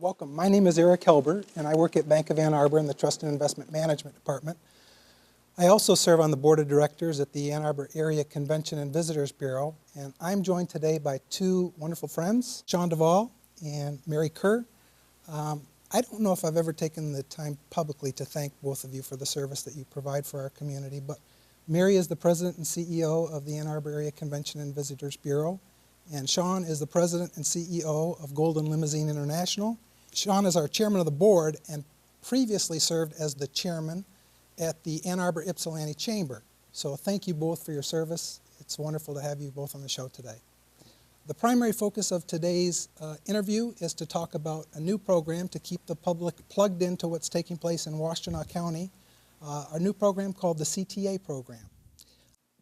Welcome. My name is Eric Helber, and I work at Bank of Ann Arbor in the Trust and Investment Management Department. I also serve on the Board of Directors at the Ann Arbor Area Convention and Visitors Bureau, and I'm joined today by two wonderful friends, Sean Duvall and Mary Kerr. I don't know if I've ever taken the time publicly to thank both of you for the service that you provide for our community, but Mary is the President and CEO of the Ann Arbor Area Convention and Visitors Bureau, and Sean is the President and CEO of Golden Limousine International. Sean is our Chairman of the Board and previously served as the Chairman at the Ann Arbor Ypsilanti Chamber. So thank you both for your service. It's wonderful to have you both on the show today. The primary focus of today's interview is to talk about a new program to keep the public plugged into what's taking place in Washtenaw County, a new program called the CTA Program.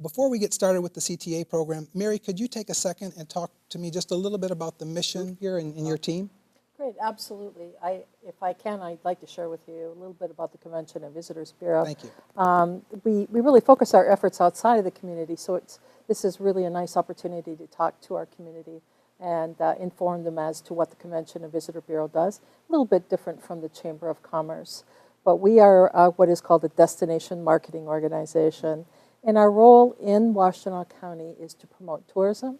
Before we get started with the CTA program, Mary, could you take a second and talk to me just a little bit about the mission here in your team? Great, absolutely. If I can, I'd like to share with you a little bit about the Convention and Visitors Bureau. Thank you. We really focus our efforts outside of the community, so this is really a nice opportunity to talk to our community and inform them as to what the Convention and Visitor Bureau does. A little bit different from the Chamber of Commerce, but we are what is called a destination marketing organization. And our role in Washtenaw County is to promote tourism,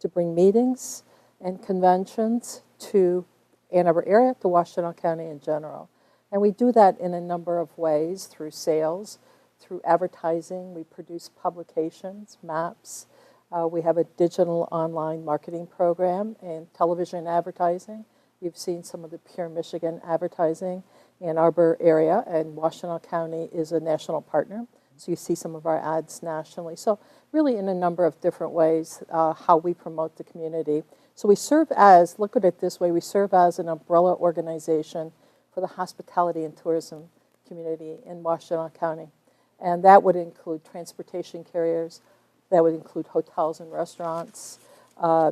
to bring meetings and conventions to Ann Arbor area, to Washtenaw County in general. And we do that in a number of ways, through sales, through advertising. We produce publications, maps. We have a digital online marketing program and television advertising. You've seen some of the Pure Michigan advertising. Ann Arbor area and Washtenaw County is a national partner. So you see some of our ads nationally. So really in a number of different ways how we promote the community. So we serve as, look at it this way, we serve as an umbrella organization for the hospitality and tourism community in Washtenaw County. And that would include transportation carriers, that would include hotels and restaurants,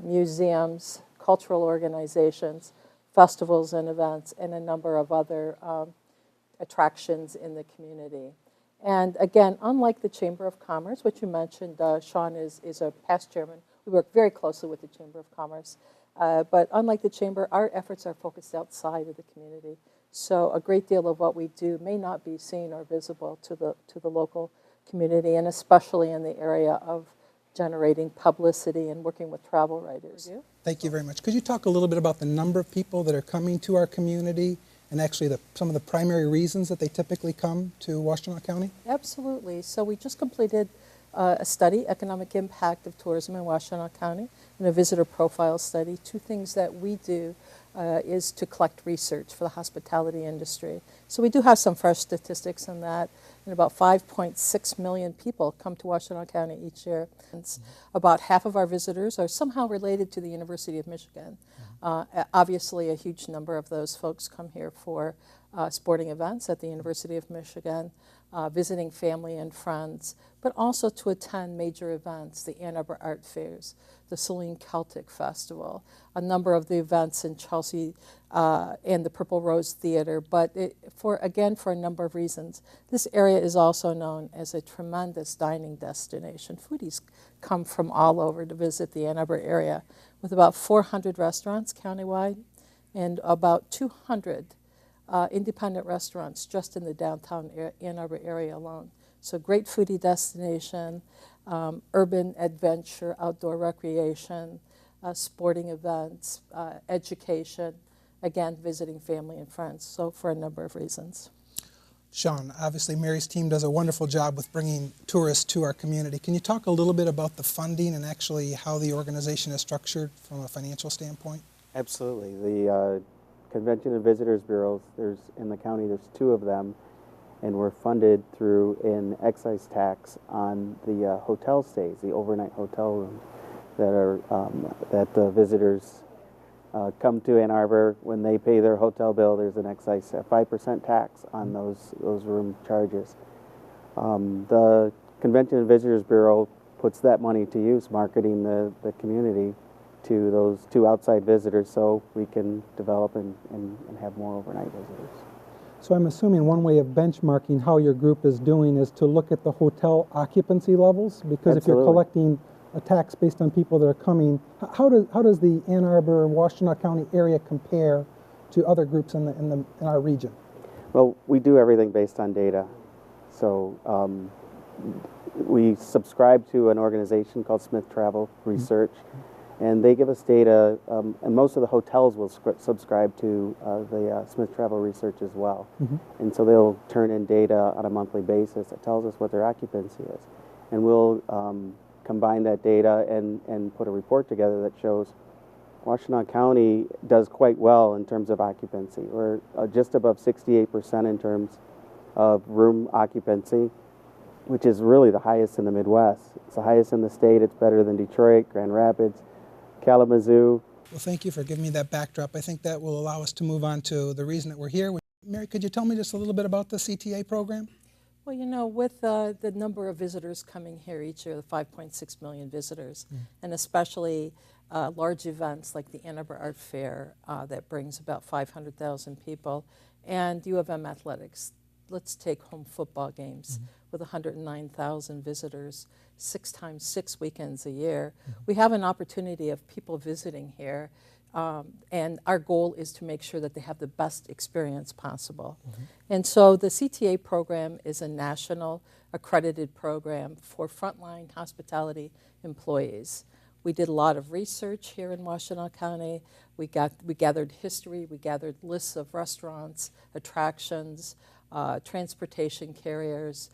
museums, cultural organizations, festivals and events, and a number of other attractions in the community. And again, unlike the Chamber of Commerce, which you mentioned, Sean is a past chairman. We work very closely with the Chamber of Commerce. But unlike the Chamber, our efforts are focused outside of the community. So a great deal of what we do may not be seen or visible to the local community, and especially in the area of generating publicity and working with travel writers. Thank you very much. Could you talk a little bit about the number of people that are coming to our community and actually some of the primary reasons that they typically come to Washtenaw County? Absolutely. So we just completed a study, Economic Impact of Tourism in Washtenaw County, and a visitor profile study. Two things that we do is to collect research for the hospitality industry. So we do have some fresh statistics on that, and about 5.6 million people come to Washtenaw County each year. About half of our visitors are somehow related to the University of Michigan. Obviously, a huge number of those folks come here for sporting events at the University of Michigan, visiting family and friends, but also to attend major events, the Ann Arbor Art Fairs, the Saline Celtic Festival, a number of the events in Chelsea and the Purple Rose Theater, but for a number of reasons. This area is also known as a tremendous dining destination. Foodies come from all over to visit the Ann Arbor area, with about 400 restaurants countywide and about 200 independent restaurants just in the downtown Ann Arbor area alone. So great foodie destination, urban adventure, outdoor recreation, sporting events, education, again, visiting family and friends, so for a number of reasons. Sean, obviously Mary's team does a wonderful job with bringing tourists to our community. Can you talk a little bit about the funding and actually how the organization is structured from a financial standpoint? Absolutely. The Convention and Visitors Bureaus, in the county, there's two of them, and we're funded through an excise tax on the hotel stays, the overnight hotel rooms that the visitors come to Ann Arbor. When they pay their hotel bill, there's an excise 5% tax on those room charges. The Convention and Visitors Bureau puts that money to use, marketing the community to those two outside visitors, so we can develop and have more overnight visitors. So I'm assuming one way of benchmarking how your group is doing is to look at the hotel occupancy levels, because if you're collecting a tax based on people that are coming, how does the Ann Arbor, Washtenaw County area compare to other groups in our region? Well, we do everything based on data. So we subscribe to an organization called Smith Travel Research, and they give us data, and most of the hotels will subscribe to the Smith Travel Research as well. And so they'll turn in data on a monthly basis that tells us what their occupancy is. And we'll combine that data and put a report together that shows Washtenaw County does quite well in terms of occupancy. We're just above 68% in terms of room occupancy, which is really the highest in the Midwest. It's the highest in the state. It's better than Detroit, Grand Rapids, Kalamazoo. Well, thank you for giving me that backdrop. I think that will allow us to move on to the reason that we're here. Mary, could you tell me just a little bit about the CTA program? Well, you know, with the number of visitors coming here each year, the 5.6 million visitors, and especially large events like the Ann Arbor Art Fair that brings about 500,000 people, and U of M athletics. Let's take home football games with 109,000 visitors, 6 times 6 weekends a year. We have an opportunity of people visiting here, and our goal is to make sure that they have the best experience possible. And so the CTA program is a national accredited program for frontline hospitality employees. We did a lot of research here in Washtenaw County. We gathered history, we gathered lists of restaurants, attractions, transportation carriers,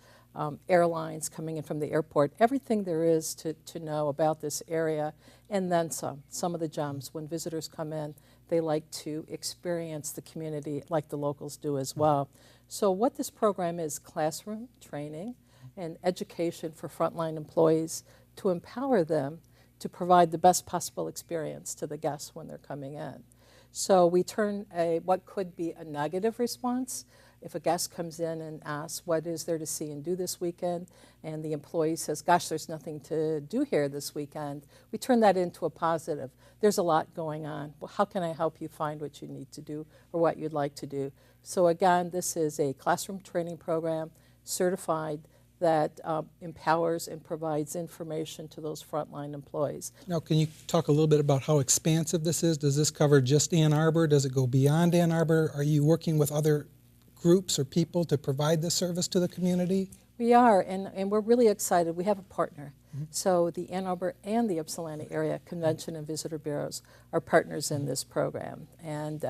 airlines coming in from the airport, everything there is to know about this area, and then some. Some of the gems, when visitors come in, they like to experience the community like the locals do as well. So what this program is, classroom training and education for frontline employees to empower them to provide the best possible experience to the guests when they're coming in. So we turn what could be a negative response. If a guest comes in and asks, what is there to see and do this weekend? And the employee says, gosh, there's nothing to do here this weekend. We turn that into a positive. There's a lot going on. Well, how can I help you find what you need to do or what you'd like to do? So again, this is a classroom training program, certified, that empowers and provides information to those frontline employees. Now, can you talk a little bit about how expansive this is? Does this cover just Ann Arbor? Does it go beyond Ann Arbor? Are you working with other groups or people to provide this service to the community? We are, and we're really excited. We have a partner. So the Ann Arbor and the Ypsilanti Area Convention and Visitor Bureaus are partners in this program. And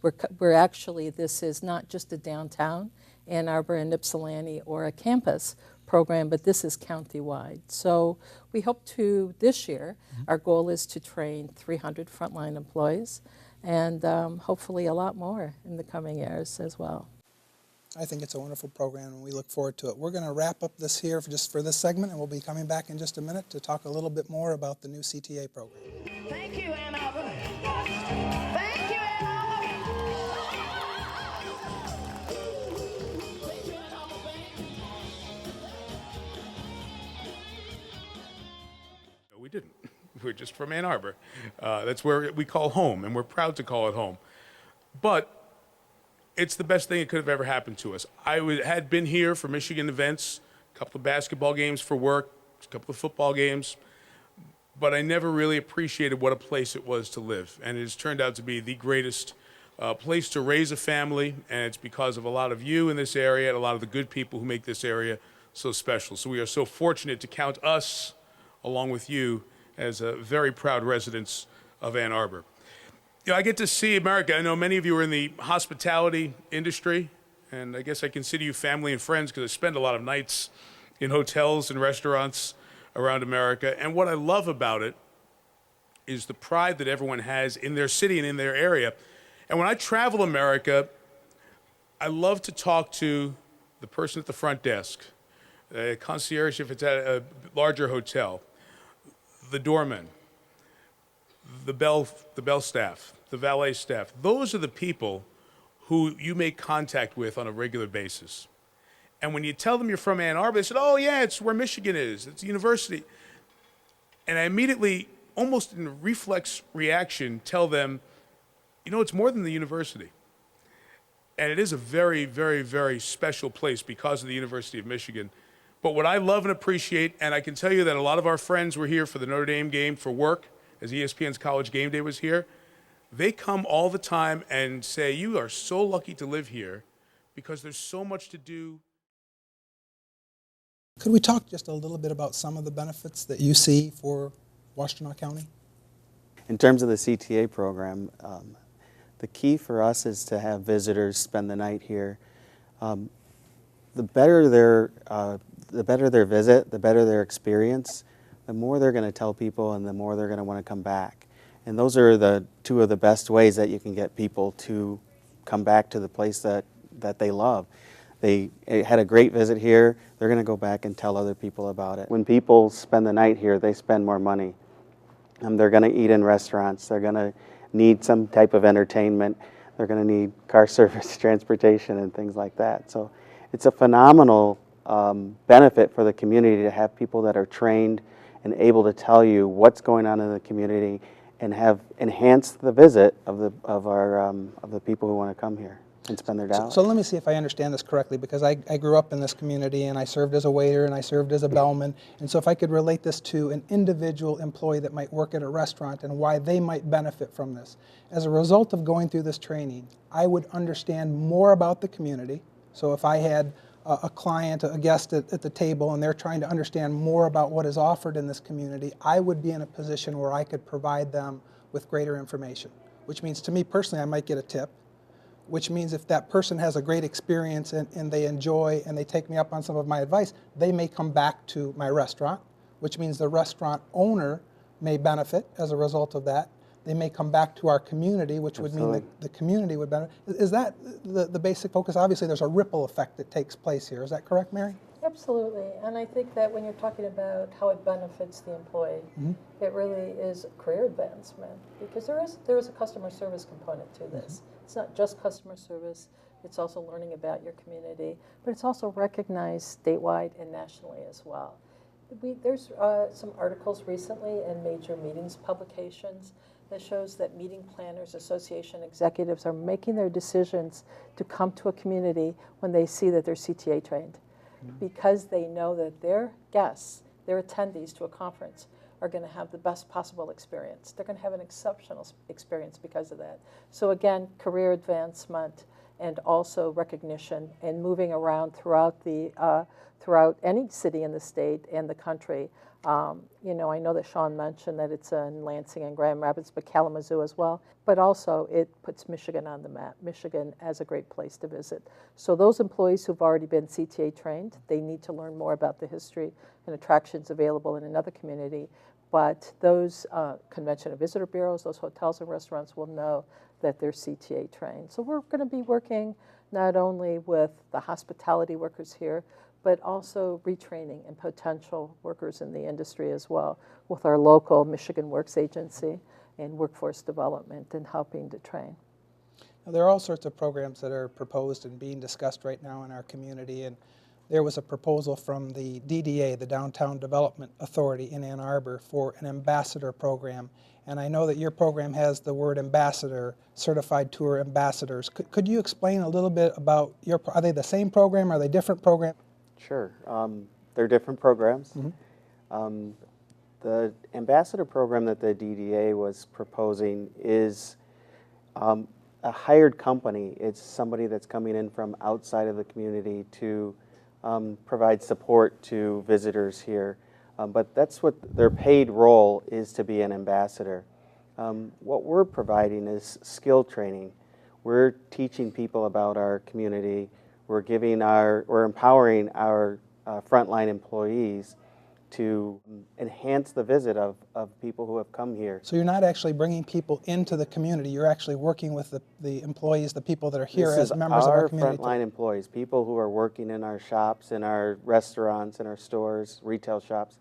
we're actually, this is not just a downtown Ann Arbor and Ypsilanti or a campus program, but this is county-wide. So we hope to, this year, our goal is to train 300 frontline employees and hopefully a lot more in the coming years as well. I think it's a wonderful program, and we look forward to it. We're going to wrap up this here just for this segment, and we'll be coming back in just a minute to talk a little bit more about the new CTA program. Thank you, Ann Arbor. Thank you, Ann Arbor. No, we didn't. We're just from Ann Arbor. That's where we call home, and we're proud to call it home. But it's the best thing that could have ever happened to us. I had been here for Michigan events, a couple of basketball games for work, a couple of football games, but I never really appreciated what a place it was to live. And it has turned out to be the greatest place to raise a family, and it's because of a lot of you in this area and a lot of the good people who make this area so special. So we are so fortunate to count us, along with you, as very proud residents of Ann Arbor. You know, I get to see America. I know many of you are in the hospitality industry, and I guess I consider you family and friends because I spend a lot of nights in hotels and restaurants around America. And what I love about it is the pride that everyone has in their city and in their area. And when I travel America, I love to talk to the person at the front desk, a concierge if it's at a larger hotel, the doorman, the bell staff, the valet staff. Those are the people who you make contact with on a regular basis. And when you tell them you're from Ann Arbor, they said, oh yeah, it's where Michigan is, it's a university. And I immediately, almost in a reflex reaction, tell them, you know, it's more than the university. And it is a very, very, very special place because of the University of Michigan. But what I love and appreciate, and I can tell you that a lot of our friends were here for the Notre Dame game for work, as ESPN's College Game Day was here. They come all the time and say, you are so lucky to live here because there's so much to do. Could we talk just a little bit about some of the benefits that you see for Washtenaw County? In terms of the CTA program, the key for us is to have visitors spend the night here. The better their visit, the better their experience, the more they're going to tell people and the more they're going to want to come back. And those are the two of the best ways that you can get people to come back to the place that they love. They had a great visit here, they're going to go back and tell other people about it. When people spend the night here, they spend more money. They're going to eat in restaurants, they're going to need some type of entertainment, they're going to need car service, transportation, and things like that. So it's a phenomenal benefit for the community to have people that are trained and able to tell you what's going on in the community and have enhanced the visit of the people who want to come here and spend their dollars. So let me see if I understand this correctly, because I grew up in this community and I served as a waiter and I served as a bellman. And so if I could relate this to an individual employee that might work at a restaurant and why they might benefit from this. As a result of going through this training, I would understand more about the community. So if I had a client, a guest at the table, and they're trying to understand more about what is offered in this community, I would be in a position where I could provide them with greater information, which means to me personally I might get a tip, which means if that person has a great experience and they enjoy and they take me up on some of my advice, they may come back to my restaurant, which means the restaurant owner may benefit as a result of that. They may come back to our community, which would mean that the community would benefit. Is that the basic focus? Obviously, there's a ripple effect that takes place here. Is that correct, Mary? Absolutely, and I think that when you're talking about how it benefits the employee, it really is career advancement, because there is a customer service component to this. It's not just customer service, it's also learning about your community, but it's also recognized statewide and nationally as well. There's some articles recently in major meetings publications that shows that meeting planners, association executives are making their decisions to come to a community when they see that they're CTA trained, because they know that their guests, their attendees to a conference, are going to have the best possible experience. They're going to have an exceptional experience because of that. So again, career advancement and also recognition and moving around throughout any city in the state and the country. You know, I know that Sean mentioned that it's in Lansing and Grand Rapids, but Kalamazoo as well. But also it puts Michigan on the map, Michigan as a great place to visit. So those employees who've already been CTA trained, they need to learn more about the history and attractions available in another community. But those convention and visitor bureaus, those hotels and restaurants will know that they're CTA trained. So we're going to be working not only with the hospitality workers here, but also retraining and potential workers in the industry as well with our local Michigan Works Agency and workforce development and helping to train. Now, there are all sorts of programs that are proposed and being discussed right now in our community, and there was a proposal from the DDA, the Downtown Development Authority in Ann Arbor, for an ambassador program. And I know that your program has the word ambassador, certified tour ambassadors. Could you explain a little bit about are they the same program? Are they different programs? Sure. They're different programs. The ambassador program that the DDA was proposing is a hired company. It's somebody that's coming in from outside of the community to provide support to visitors here. But that's what their paid role is, to be an ambassador. What we're providing is skill training. We're teaching people about our community. We're empowering our frontline employees to enhance the visit of people who have come here. So you're not actually bringing people into the community, you're actually working with the employees, the people that are here as members of our community. Our frontline employees, people who are working in our shops, in our restaurants, in our stores, retail shops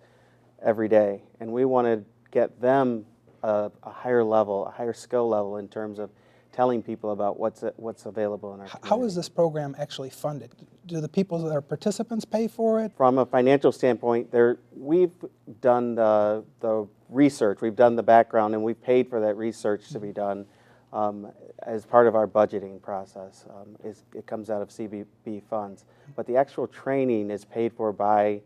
every day. And we want to get them a higher level, a higher skill level in terms of telling people about what's available in our community. How is this program actually funded? Do the people that are participants pay for it? From a financial standpoint, we've done the research, we've done the background, and we've paid for that research to be done as part of our budgeting process. It comes out of CVB funds. But the actual training is paid for by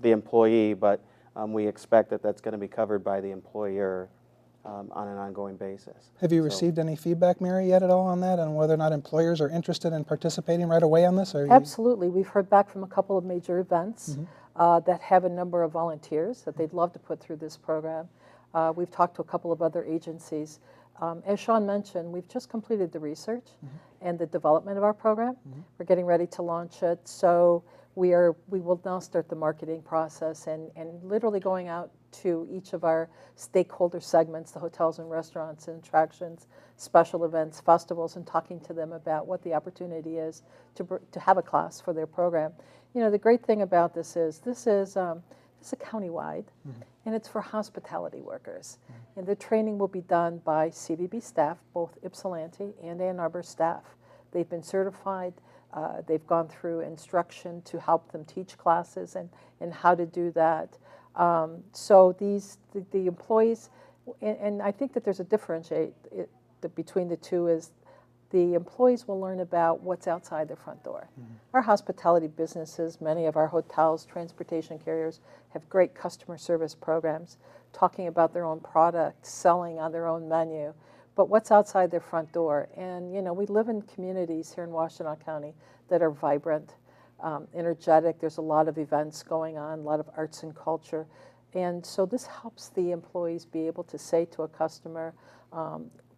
the employee, but we expect that that's going to be covered by the employer on an ongoing basis. Have you So- received any feedback, Mary, yet at all on that, on whether or not employers are interested in participating right away on this? Or Absolutely. We've heard back from a couple of major events that have a number of volunteers that they'd love to put through this program. We've talked to a couple of other agencies. As Sean mentioned, we've just completed the research and the development of our program. We're getting ready to launch it. So we will now start the marketing process and literally going out to each of our stakeholder segments, the hotels and restaurants and attractions, special events, festivals, and talking to them about what the opportunity is to have a class for their program. You know, the great thing about this is it's a countywide, and it's for hospitality workers. And the training will be done by CVB staff, both Ypsilanti and Ann Arbor staff. They've been certified. They've gone through instruction to help them teach classes and how to do that. So the employees, and I think that there's a differentiate between the two is the employees will learn about what's outside their front door. Our hospitality businesses, many of our hotels, transportation carriers have great customer service programs, talking about their own product, selling on their own menu, but what's outside their front door. And you know, we live in communities here in Washtenaw County that are vibrant, energetic. There's a lot of events going on, a lot of arts and culture. And so this helps the employees be able to say to a customer,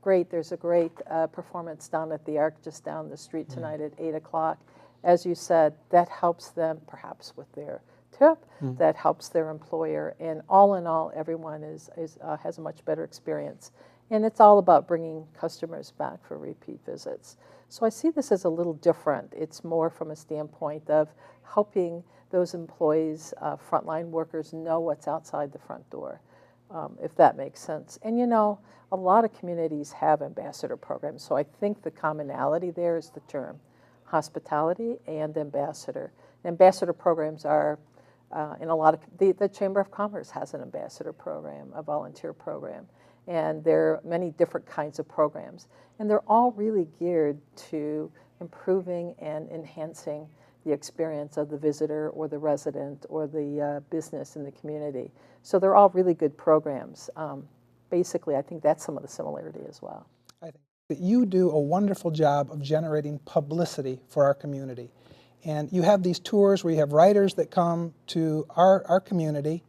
great, there's a great performance down at the Arc just down the street tonight at 8 o'clock. As you said, that helps them perhaps with their tip, that helps their employer, and all in all, everyone has a much better experience. And it's all about bringing customers back for repeat visits. So I see this as a little different. It's more from a standpoint of helping those employees, frontline workers, know what's outside the front door, if that makes sense. And you know, a lot of communities have ambassador programs, so I think the commonality there is the term hospitality and ambassador. Ambassador programs are in a lot of, the Chamber of Commerce has an ambassador program, a volunteer program, and there are many different kinds of programs. And they're all really geared to improving and enhancing the experience of the visitor or the resident or the business in the community. So they're all really good programs. Basically, I think that's some of the similarity as well. I think that you do a wonderful job of generating publicity for our community. And you have these tours where you have writers that come to our community,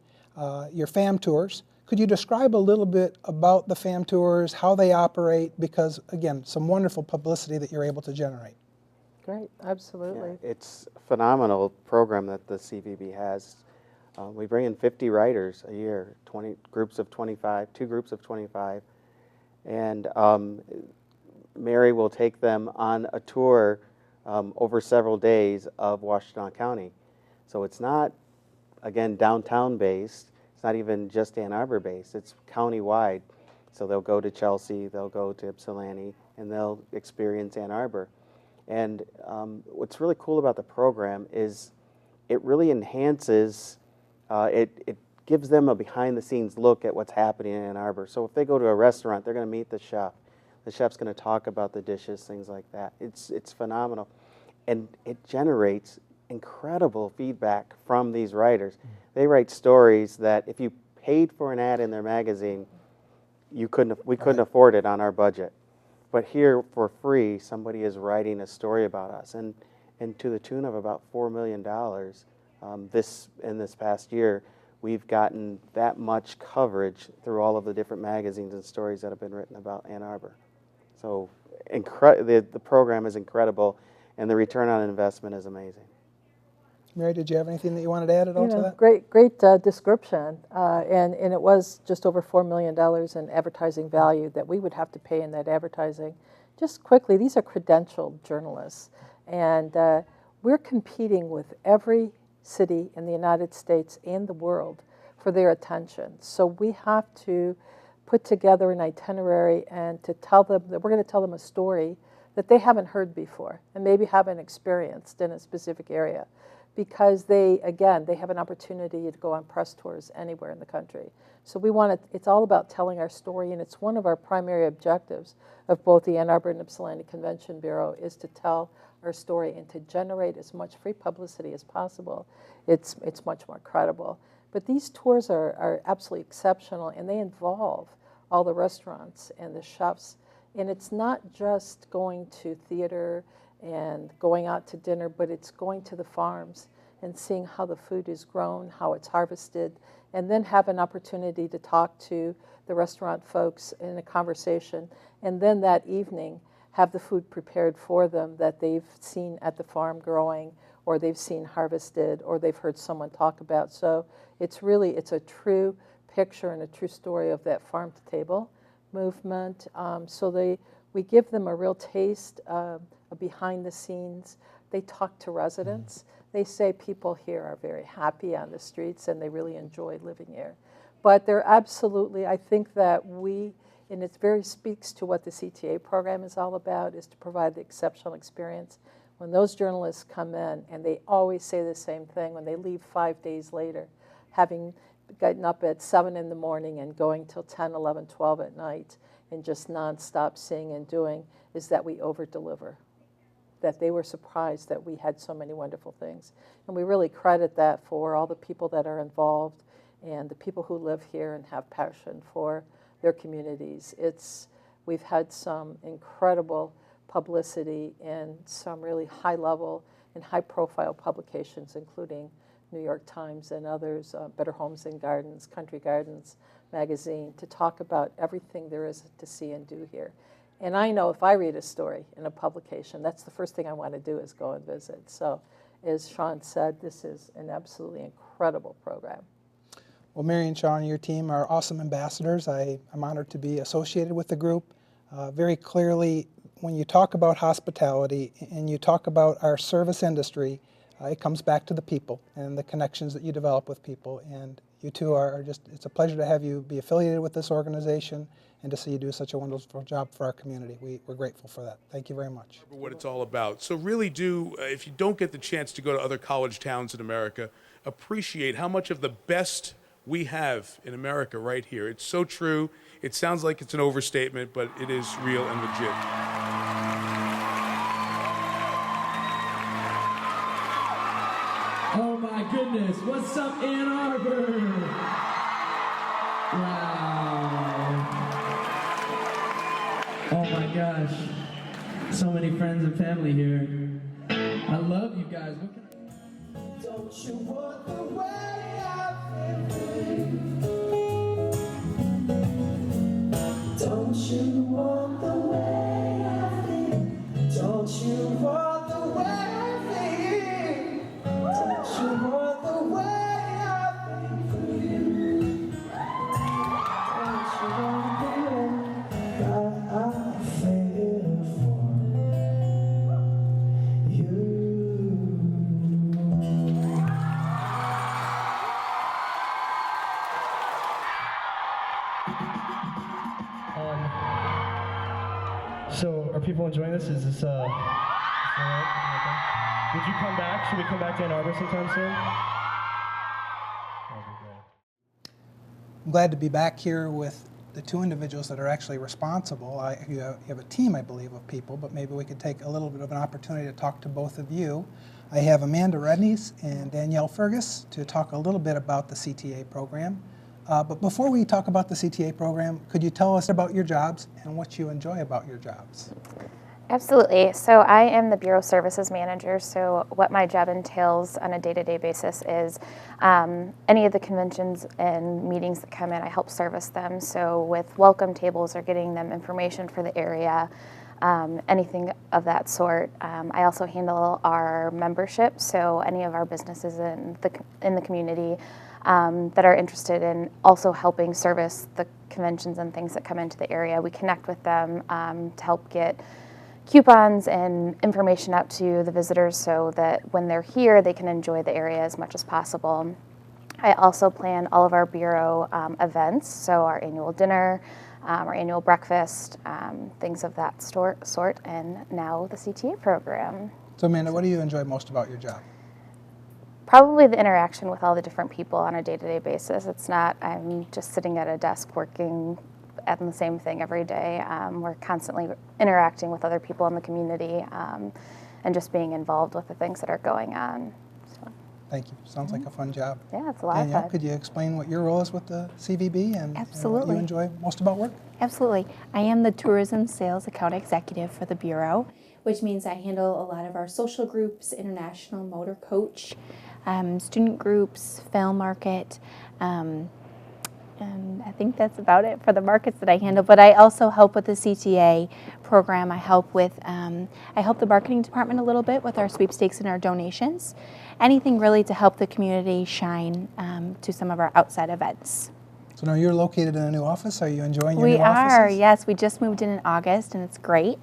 your FAM tours. Could you describe a little bit about the FAM tours, how they operate? Because, again, some wonderful publicity that you're able to generate. Great, absolutely. Yeah, it's a phenomenal program that the CVB has. We bring in 50 writers a year, 20 groups of 25, 2 groups of 25, and Mary will take them on a tour over several days of Washtenaw County. So it's not, again, downtown based. It's not even just Ann Arbor based. It's county-wide. So they'll go to Chelsea, they'll go to Ypsilanti, and they'll experience Ann Arbor. And what's really cool about the program is it really enhances, it gives them a behind-the-scenes look at what's happening in Ann Arbor. So if they go to a restaurant, they're going to meet the chef. The chef's going to talk about the dishes, things like that. It's phenomenal. And it generates incredible feedback from these writers. They write stories that if you paid for an ad in their magazine, we couldn't afford it on our budget. But here, for free, somebody is writing a story about us, and to the tune of about $4 million. In this past year, we've gotten that much coverage through all of the different magazines and stories that have been written about Ann Arbor. So, the program is incredible, and the return on investment is amazing. Mary, did you have anything that you wanted to add at all to that? Great description, and it was just over $4 million in advertising value that we would have to pay in that advertising. Just quickly, these are credentialed journalists, and we're competing with every city in the United States and the world for their attention. So we have to put together an itinerary and to tell them that we're going to tell them a story that they haven't heard before and maybe haven't experienced in a specific area. Because they have an opportunity to go on press tours anywhere in the country. So it's all about telling our story, and it's one of our primary objectives of both the Ann Arbor and Ypsilanti Convention Bureau is to tell our story and to generate as much free publicity as possible. It's much more credible. But these tours are absolutely exceptional, and they involve all the restaurants and the chefs. And it's not just going to theater and going out to dinner, but it's going to the farms and seeing how the food is grown, how it's harvested, and then have an opportunity to talk to the restaurant folks in a conversation. And then that evening, have the food prepared for them that they've seen at the farm growing, or they've seen harvested, or they've heard someone talk about. So it's a true picture and a true story of that farm to table movement. We give them a real taste, a behind the scenes. They talk to residents. They say people here are very happy on the streets and they really enjoy living here. But they're absolutely, I think that and it very speaks to what the CTA program is all about, is to provide the exceptional experience. When those journalists come in, and they always say the same thing, when they leave 5 days later, having gotten up at 7 in the morning and going till 10, 11, 12 at night, and just nonstop seeing and doing, is that we over-deliver. That they were surprised that we had so many wonderful things. And we really credit that for all the people that are involved and the people who live here and have passion for their communities. We've had some incredible publicity in some really high-level and high-profile publications, including New York Times and others, Better Homes and Gardens, Country Gardens magazine, to talk about everything there is to see and do here. And I know if I read a story in a publication, that's the first thing I want to do is go and visit. So as Sean said, this is an absolutely incredible program. Well, Mary and Sean and your team are awesome ambassadors. I'm honored to be associated with the group. Very clearly, when you talk about hospitality and you talk about our service industry, it comes back to the people and the connections that you develop with people. And you two are just, it's a pleasure to have you be affiliated with this organization and to see you do such a wonderful job for our community. We're grateful for that. Thank you very much. What it's all about. So really do, if you don't get the chance to go to other college towns in America, appreciate how much of the best we have in America right here. It's so true. It sounds like it's an overstatement, but it is real and legit. Oh my goodness, what's up, Ann Arbor? Wow. Oh my gosh, so many friends and family here. I love you guys. What can I... Don't you want the way I feel? Don't you want the way I feel? Don't you want the way I feel? Don't you want the way I feel for you? Don't you want the way I feel for you? So, are people enjoying this? Is this, all right? Okay. Would you come back? Should we come back to Ann Arbor sometime soon? That'd be great. I'm glad to be back here with the two individuals that are actually responsible. You have a team, I believe, of people, but maybe we could take a little bit of an opportunity to talk to both of you. I have Amanda Rednies and Danielle Fergus to talk a little bit about the CTA program. But before we talk about the CTA program, could you tell us about your jobs and what you enjoy about your jobs? Absolutely. So I am the Bureau Services Manager. So what my job entails on a day-to-day basis is any of the conventions and meetings that come in, I help service them. So with welcome tables or getting them information for the area, anything of that sort. I also handle our membership. So any of our businesses in the community that are interested in also helping service the conventions and things that come into the area. We connect with them to help get coupons and information out to the visitors so that when they're here, they can enjoy the area as much as possible. I also plan all of our Bureau events, so our annual dinner, our annual breakfast, things of that sort, and now the CTA program. So Amanda, what do you enjoy most about your job? Probably the interaction with all the different people on a day-to-day basis. It's not, I'm just sitting at a desk working at the same thing every day. We're constantly interacting with other people in the community and just being involved with the things that are going on. So. Thank you. Sounds like a fun job. Yeah, it's a lot of Danielle, fun. could you explain what your role is with the CVB and what Absolutely. you enjoy most about work? Absolutely. I am the Tourism Sales Account Executive for the Bureau, which means I handle a lot of our social groups, international motor coach, student groups, film market, and I think that's about it for the markets that I handle. But I also help with the CTA program. I help the marketing department a little bit with our sweepstakes and our donations. Anything really to help the community shine to some of our outside events. So now you're located in a new office. Are you enjoying your We new offices? are, yes. We just moved in August, and it's great.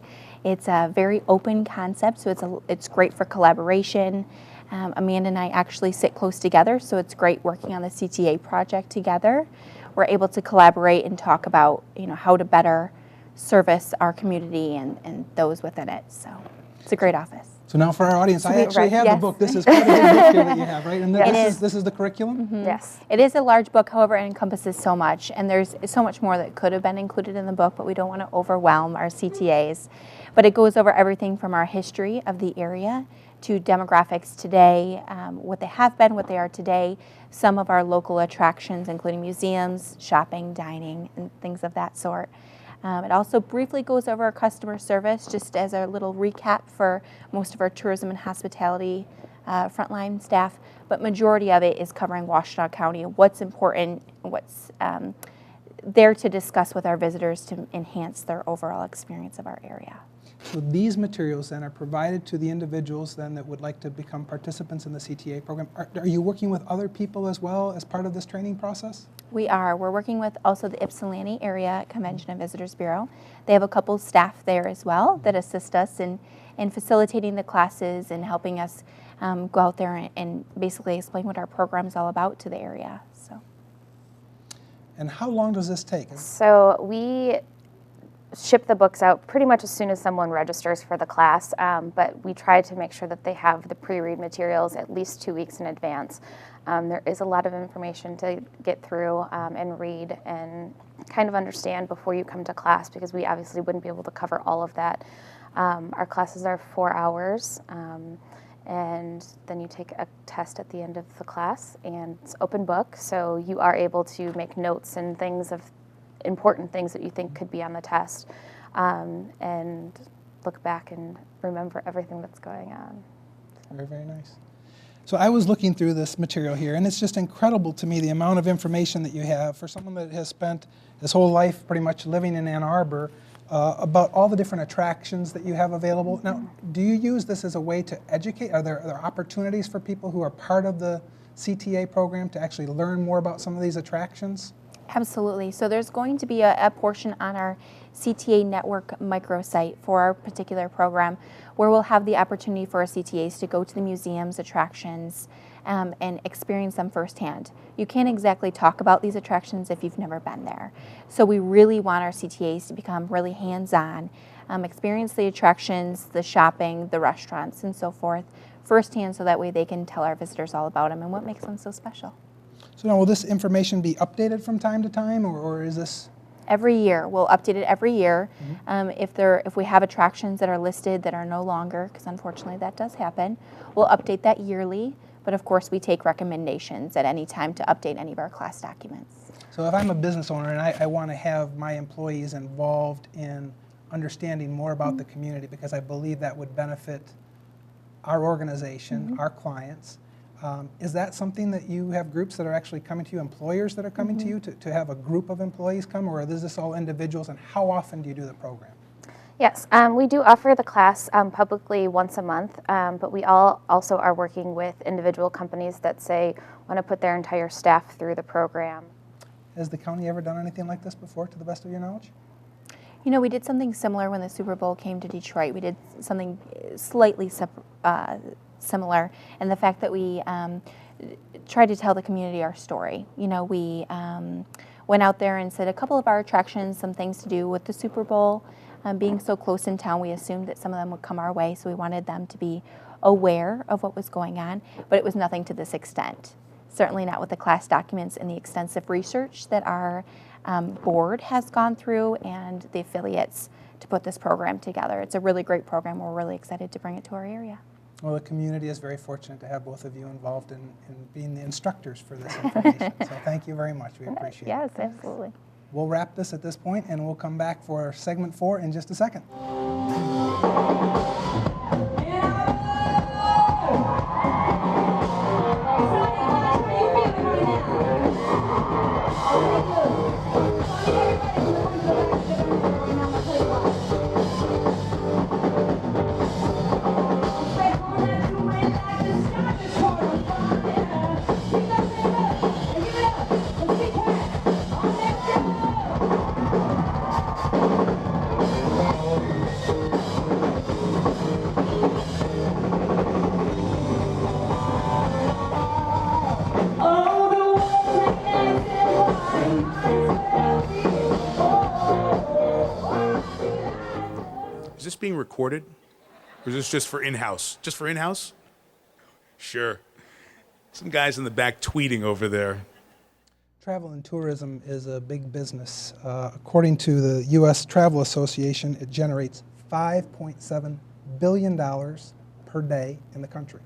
It's a very open concept, so it's great for collaboration. Amanda and I actually sit close together, so it's great working on the CTA project together. We're able to collaborate and talk about, how to better service our community and those within it. So it's a great office. So now for our audience, I actually right, have yes. the book. This is quite a big book here that you have, right? And It this is the curriculum? Yes. It is a large book, however, it encompasses so much, and there's so much more that could have been included in the book, but we don't want to overwhelm our CTAs. But it goes over everything from our history of the area to demographics today, what they have been, what they are today, some of our local attractions, including museums, shopping, dining, and things of that sort. It also briefly goes over our customer service, just as a little recap for most of our tourism and hospitality frontline staff, but majority of it is covering Washtenaw County and what's important, what's there to discuss with our visitors to enhance their overall experience of our area. So these materials then are provided to the individuals then that would like to become participants in the CTA program. Are you working with other people as well as part of this training process? We are. We're working with also the Ypsilanti Area Convention and Visitors Bureau. They have a couple staff there as well that assist us in facilitating the classes and helping us go out there and basically explain what our program is all about to the area. So. And how long does this take? So we ship the books out pretty much as soon as someone registers for the class, but we try to make sure that they have the pre-read materials at least 2 weeks in advance. There is a lot of information to get through and read and kind of understand before you come to class, because we obviously wouldn't be able to cover all of that. Our classes are 4 hours, and then you take a test at the end of the class, and it's open book, so you are able to make notes and things of important things that you think could be on the test, and look back and remember everything that's going on. Very, very nice. So I was looking through this material here, and it's just incredible to me the amount of information that you have for someone that has spent his whole life pretty much living in Ann Arbor, about all the different attractions that you have available. Now, do you use this as a way to educate? Are there opportunities for people who are part of the CTA program to actually learn more about some of these attractions? Absolutely. So there's going to be a portion on our CTA Network microsite for our particular program where we'll have the opportunity for our CTAs to go to the museums, attractions, and experience them firsthand. You can't exactly talk about these attractions if you've never been there. So we really want our CTAs to become really hands-on, experience the attractions, the shopping, the restaurants, and so forth firsthand, so that way they can tell our visitors all about them and what makes them so special. So now, will this information be updated from time to time, or is this? Every year, we'll update it every year. If we have attractions that are listed that are no longer, because unfortunately that does happen, we'll update that yearly. But of course, we take recommendations at any time to update any of our class documents. So if I'm a business owner and I want to have my employees involved in understanding more about the community, because I believe that would benefit our organization, our clients. Is that something that you have groups that are actually coming to you, employers that are coming to you to have a group of employees come, or is this all individuals, and how often do you do the program? Yes, we do offer the class publicly once a month, but we also are working with individual companies that say want to put their entire staff through the program. Has the county ever done anything like this before, to the best of your knowledge? You know, we did something similar when the Super Bowl came to Detroit. We did something slightly similar, and the fact that we tried to tell the community our story. You know, we went out there and said a couple of our attractions, some things to do with the Super Bowl. Being so close in town, we assumed that some of them would come our way, so we wanted them to be aware of what was going on, but it was nothing to this extent. Certainly not with the class documents and the extensive research that our board has gone through and the affiliates to put this program together. It's a really great program. We're really excited to bring it to our area. Well, the community is very fortunate to have both of you involved in being the instructors for this information. So thank you very much. We appreciate it. Yes, absolutely. We'll wrap this at this point, and we'll come back for segment 4 in just a second. Is this being recorded? Or is this just for in-house? Just for in-house? Sure. Some guys in the back tweeting over there. Travel and tourism is a big business. According to the U.S. Travel Association, it generates $5.7 billion per day in the country.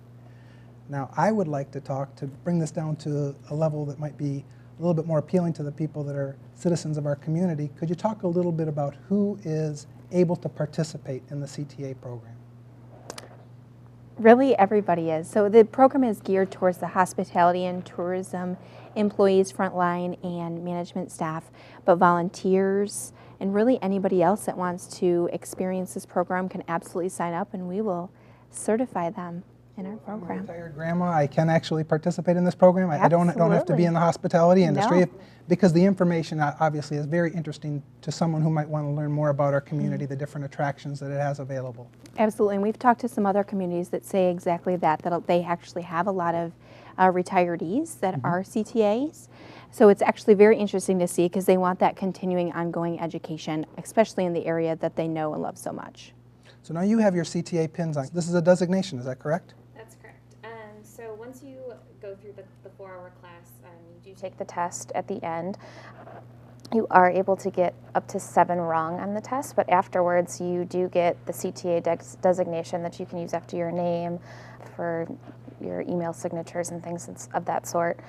Now, I would like to bring this down to a level that might be a little bit more appealing to the people that are citizens of our community. Could you talk a little bit about who is able to participate in the CTA program? Really, everybody is. So the program is geared towards the hospitality and tourism employees, frontline and management staff, but volunteers and really anybody else that wants to experience this program can absolutely sign up, and we will certify them in our I'm a program. retired grandma. I can actually participate in this program. I don't have to be Absolutely. in the hospitality industry No. because the information obviously is very interesting to someone who might want to learn more about our community, the different attractions that it has available. Absolutely, and we've talked to some other communities that say exactly that they actually have a lot of retirees that are CTAs. So it's actually very interesting to see because they want that continuing ongoing education, especially in the area that they know and love so much. So now you have your CTA pins on. This is a designation, is that correct? That's correct. So once you go through the 4-hour class, you do take the test at the end. You are able to get up to 7 wrong on the test, but afterwards you do get the CTA designation that you can use after your name for your email signatures and things of that sort.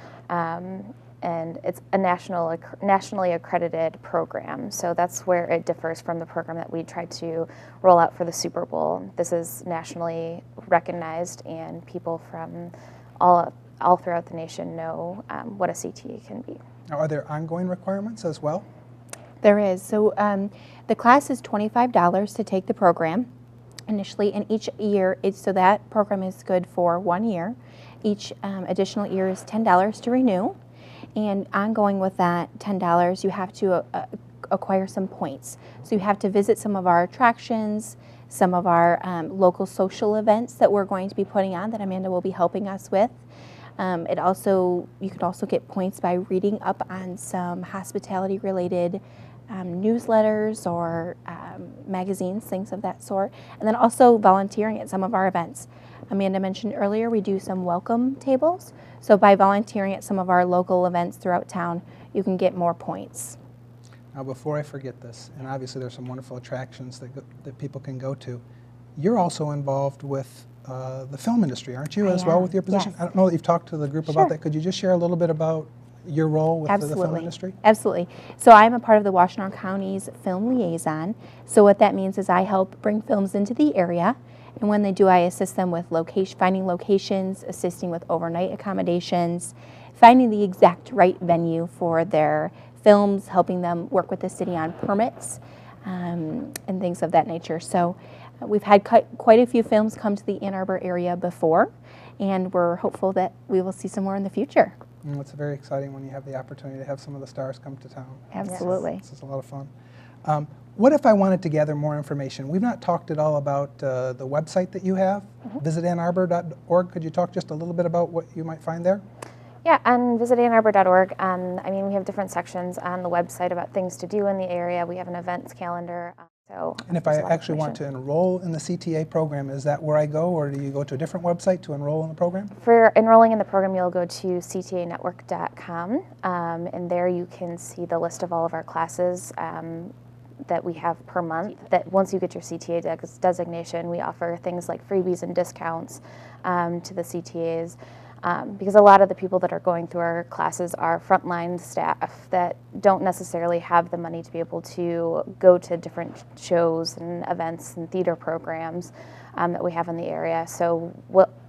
And it's a nationally accredited program, so that's where it differs from the program that we tried to roll out for the Super Bowl. This is nationally recognized, and people from all throughout the nation know what a CTA can be. Now, are there ongoing requirements as well? There is. So the class is $25 to take the program initially, and each year, so that program is good for 1 year. Each additional year is $10 to renew. And ongoing with that $10, you have to acquire some points. So you have to visit some of our attractions, some of our local social events that we're going to be putting on that Amanda will be helping us with. You could also get points by reading up on some hospitality-related newsletters or magazines, things of that sort. And then also volunteering at some of our events. Amanda mentioned earlier we do some welcome tables. So by volunteering at some of our local events throughout town, you can get more points. Now, before I forget this, and obviously there's some wonderful attractions that people can go to, you're also involved with the film industry, aren't you, as well, with your position? Yes. I don't know that you've talked to the group about that. Could you just share a little bit about your role with the film industry? Absolutely. So I'm a part of the Washtenaw County's film liaison. So what that means is I help bring films into the area, and when they do, I assist them with finding locations, assisting with overnight accommodations, finding the exact right venue for their films, helping them work with the city on permits, and things of that nature. So we've had quite a few films come to the Ann Arbor area before, and we're hopeful that we will see some more in the future. It's very exciting when you have the opportunity to have some of the stars come to town. Absolutely. This is a lot of fun. What if I wanted to gather more information? We've not talked at all about the website that you have, visitannarbor.org. Could you talk just a little bit about what you might find there? Yeah, on visitannarbor.org, we have different sections on the website about things to do in the area. We have an events calendar. And if I actually want to enroll in the CTA program, is that where I go, or do you go to a different website to enroll in the program? For enrolling in the program, you'll go to ctanetwork.com, and there you can see the list of all of our classes. that we have per month, that once you get your CTA designation, we offer things like freebies and discounts to the CTAs. Because a lot of the people that are going through our classes are frontline staff that don't necessarily have the money to be able to go to different shows and events and theater programs that we have in the area. So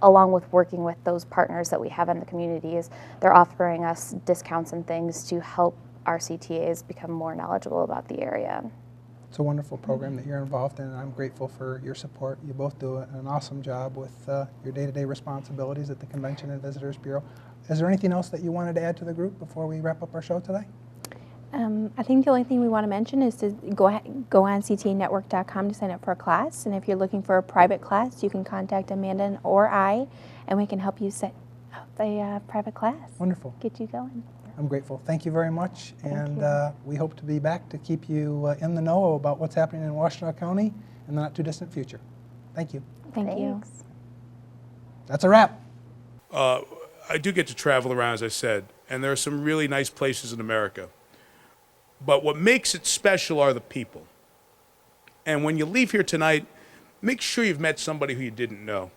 along with working with those partners that we have in the communities, they're offering us discounts and things to help our CTAs become more knowledgeable about the area. It's a wonderful program that you're involved in, and I'm grateful for your support. You both do an awesome job with your day-to-day responsibilities at the Convention and Visitors Bureau. Is there anything else that you wanted to add to the group before we wrap up our show today? I think the only thing we want to mention is to go on ctanetwork.com to sign up for a class. And if you're looking for a private class, you can contact Amanda or I, and we can help you set up a private class. Wonderful. Get you going. I'm grateful. Thank you very much, and we hope to be back to keep you in the know about what's happening in Washtenaw County in the not-too-distant future. Thank you. Thank you. That's a wrap. I do get to travel around, as I said, and there are some really nice places in America. But what makes it special are the people. And when you leave here tonight, make sure you've met somebody who you didn't know.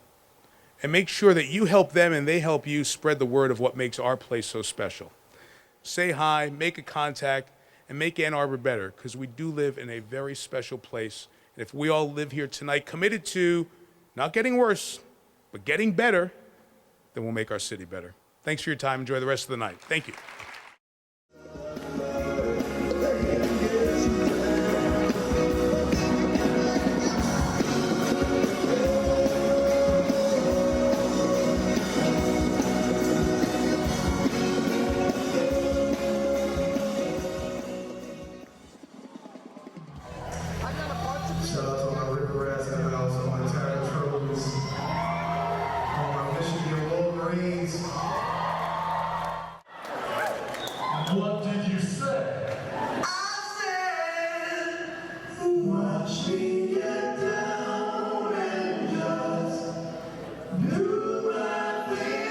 And make sure that you help them and they help you spread the word of what makes our place so special. Say hi, make a contact, and make Ann Arbor better, because we do live in a very special place. And if we all live here tonight committed to not getting worse, but getting better, then we'll make our city better. Thanks for your time. Enjoy the rest of the night. Thank you. Shout out to my River Rats and also my Terra Trolls, all my Michigan Wolverines. What did you say? I said, watch me get down and just do my thing.